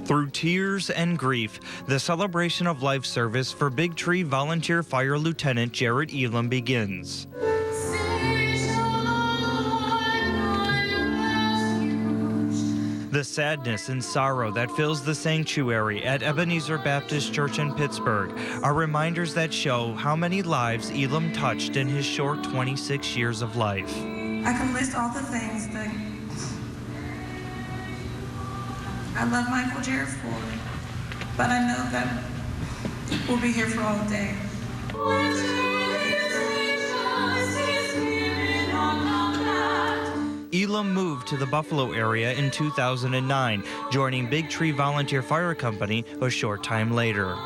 Through tears and grief, the celebration of life service for Big Tree Volunteer Fire Lieutenant Jarrett Eleam begins. The sadness and sorrow that fills the sanctuary at Ebenezer Baptist Church in Pittsburg are reminders that show how many lives Eleam touched in his short 26 years of life. I can list all the things that I love Michael Jarrett for, but I know that we'll be here for all day. Eleam moved to the Buffalo area in 2009, joining Big Tree Volunteer Fire Company a short time later.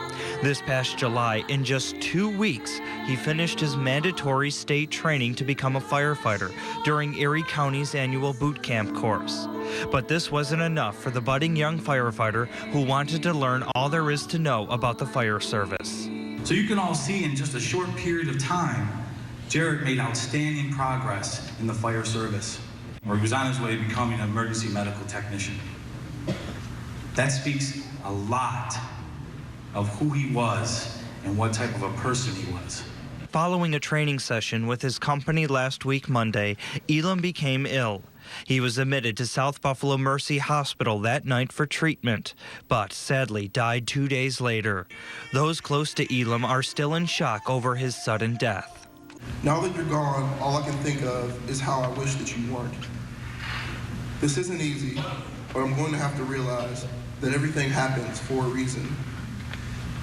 This past July, in just 2 weeks, he finished his mandatory state training to become a firefighter during Erie County's annual boot camp course. But this wasn't enough for the budding young firefighter who wanted to learn all there is to know about the fire service. So you can all see in just a short period of time, Jarrett made outstanding progress in the fire service, or he was on his way to becoming an emergency medical technician. That speaks a lot of who he was and what type of a person he was. Following a training session with his company last week Monday, Eleam became ill. He was admitted to South Buffalo Mercy Hospital that night for treatment, but sadly died 2 days later. Those close to Eleam are still in shock over his sudden death. Now that you're gone, all I can think of is how I wish that you weren't. This isn't easy, but I'm going to have to realize that everything happens for a reason,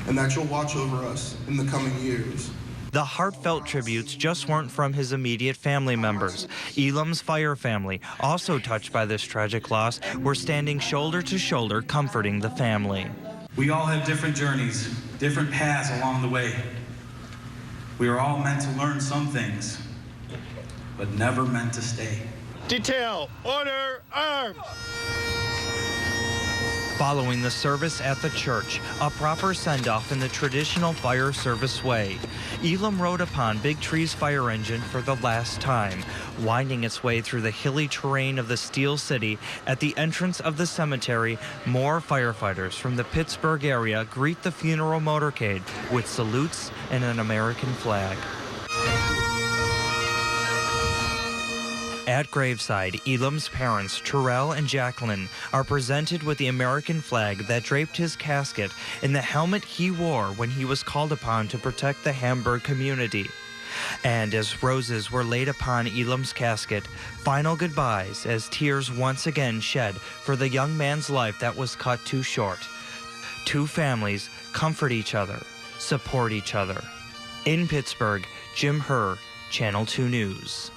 and that you'll watch over us in the coming years. The heartfelt tributes just weren't from his immediate family members. Eleam's fire family, also touched by this tragic loss, were standing shoulder to shoulder comforting the family. We all have different journeys, different paths along the way. We are all meant to learn some things, but never meant to stay. Detail, order, arms! Following the service at the church, a proper send-off in the traditional fire service way, Eleam rode upon Big Tree's fire engine for the last time, winding its way through the hilly terrain of the Steel City. At the entrance of the cemetery, more firefighters from the Pittsburg area greet the funeral motorcade with salutes and an American flag. At graveside, Eleam's parents, Terrell and Jacqueline, are presented with the American flag that draped his casket and the helmet he wore when he was called upon to protect the Hamburg community. And as roses were laid upon Eleam's casket, final goodbyes as tears once again shed for the young man's life that was cut too short. Two families comfort each other, support each other. In Pittsburg, Jim Herr, Channel 2 News.